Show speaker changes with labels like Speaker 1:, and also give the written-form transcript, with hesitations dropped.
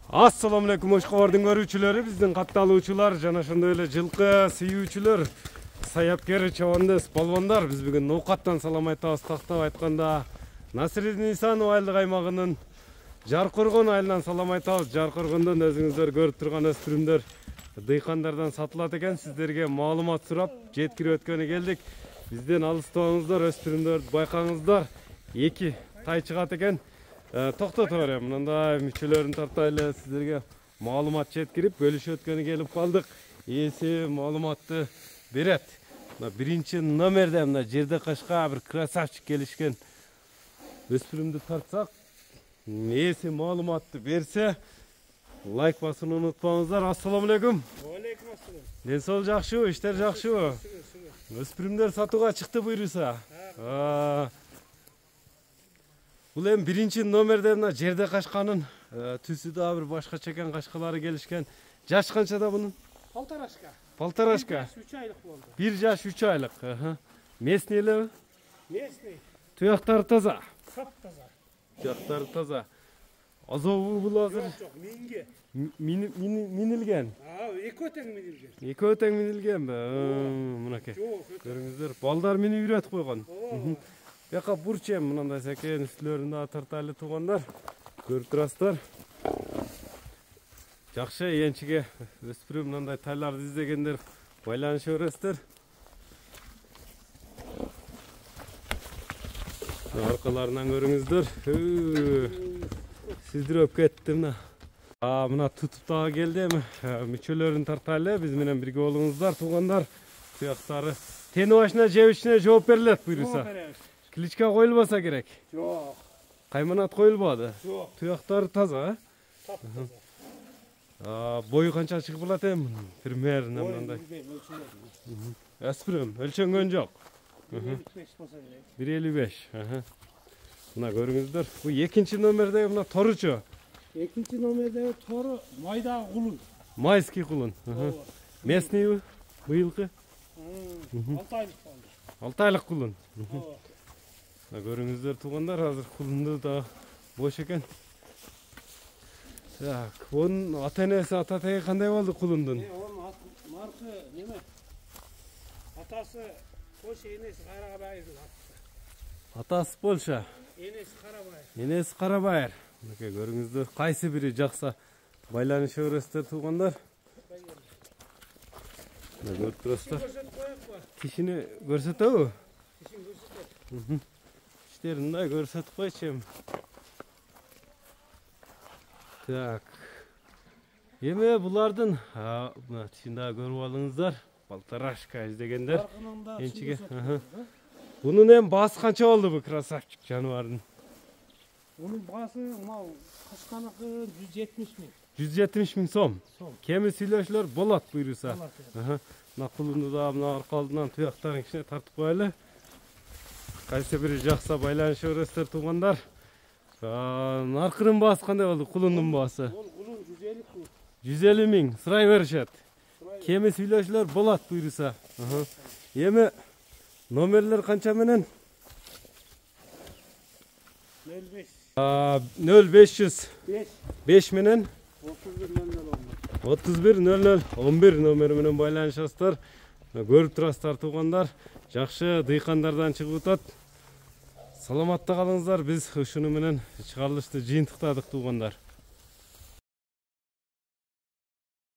Speaker 1: Assalamu alaikum Oşqabardын көрүүчүлөрү, биздин катталуучулар жана ошондой эле жылкы сүйүүчүлөр, саяпкер, чабандыз, балбандар. Биз бүгүн Ноокаттан салам айтабыз. Тактап айтканда Насирдин Исанов айылдык аймагынын Жаркоргон айылынан салам айтабыз. Жаркоргондон өзүңүздөр көрүп турган өспүрүмдөр дыйкандардан сатылат экен. Сиздерге маалымат сурап жеткирип өткөнү келдик. Бизден алыстабаңыздар, өспүрүмдөрдү байкаңыздар. 2 тай чыгат экен. Токтото берем. Мындай мүчөлөрүн тартайлы, сиздерге маалымат жеткирип бөлүшүп өткөнү келип калдык. Ээси маалыматты берет. Мына биринчи номерде мына жерде кашка бир красавчик келишкен өспүрүмдү тартсак, ээси маалыматты берсе, лайк басууну унутпаңыздар. Ассаламу алейкум.
Speaker 2: Алейкум ассалам.
Speaker 1: Ден соол жакшыбы, иштер жакшыбы? Өспүрүмдөр сатууга чыкты буйруса. Бул эми биринчи номерде мына жерде кашканын түсү да бир башкача экен, кашкалары келишкен. Жаш канчада бунун?
Speaker 2: Полторашка.
Speaker 1: Полторашка.
Speaker 2: 3 айлык болду.
Speaker 1: 1 жаш 3 айлык. Местный элеби?
Speaker 2: Местный.
Speaker 1: Туяктары таза.
Speaker 2: Таптаза.
Speaker 1: Туяктары таза. Азобу бул азыр?
Speaker 2: Жок, минге.
Speaker 1: Минилген.
Speaker 2: Экөө тең минилген.
Speaker 1: Экөө тең минилгенби? Мынакей. Көрүңүздөр, балдар минип үйрөтүп койгон. Яка бурчем мынандай секен үстүлөрүндө тартайлы туугандар. Көрүп турасыздар. Жакшы энчиге өспүрүм мындай тайларды издегендер байланыша бересиздер. Аркаларынан көрүңүздөр. Сиздирип кетти мына. Мына тутуп дагы келди эми. Мүчөлөрүн тартайлы, биз менен бирге болуңуздар туугандар. Туяктары тени башына жебишине жооп берилет буйруса. Кличка коюлбаса керек.
Speaker 2: Жок.
Speaker 1: Кайманат коюлбады.
Speaker 2: Жок.
Speaker 1: Туяктары таза, бою канча чыгып калат эми? Примерно мындай. Өспүрүм өлчөнгөн жок.
Speaker 2: 1.55 болсо керек.
Speaker 1: 1.55. Мына көрүңүздөр. Бул экинчи номердеги мына торучу.
Speaker 2: Экинчи номердеги тору майдагы кулун.
Speaker 1: Майский кулун. Местный быйылкы.
Speaker 2: 6 айлык болду.
Speaker 1: 6 айлык кулун. Көрүңүздөр туугандар, азыр кулунду да бош экен. Так, онун ата-энеси, ата-теги кандай болду кулундун?
Speaker 2: Онун маркы неме? Атасы Польша, энеси Карабайыр.
Speaker 1: Атасы Польша,
Speaker 2: Энеси Карабайыр.
Speaker 1: энеси Карабайыр. Мынакей көрүңүздөр, кайсы бири жакса байланыша бересиздер туугандар. Мына көрүп турасыздар. Тишини көрсөтөбү?
Speaker 2: Тишин көрсөтөт.
Speaker 1: Мындай көрсөтүп койчу. Так. Эми булардын мына тишинде көрүп алыңыздар. Полторашка издегендер. Энчиге. Бунун эми баасы канча болду бу красавчик жаныбардын?
Speaker 2: Onun bağısı mal kışkanıkı 170 bin.
Speaker 1: 170 bin сом. Кеми сүйлөшүлөр болот буйруса. Мына кулунду да мына аркалдынан туяктарын кичине тартып коелу. Кайсы бири жакса байланыша бересиздер туугандар. Наркынын баасы кандай болду? Кулундун баасы?
Speaker 2: Ол кулун 150 кул.
Speaker 1: 150 миң сурай беришет. Кеми сүйлөшүлөр болот буйруса. Эми номерлер канча менен?
Speaker 2: 05.
Speaker 1: 0505 менен
Speaker 2: 31 00
Speaker 1: 11 номери менен байланышасыздар. Көрүп турасыздар туугандар. Жакшы дыйкандардан чыгып атат. Саламатта калыңыздар. Биз ушуну менен чыгарылышты жыйынтыктадык туугандар.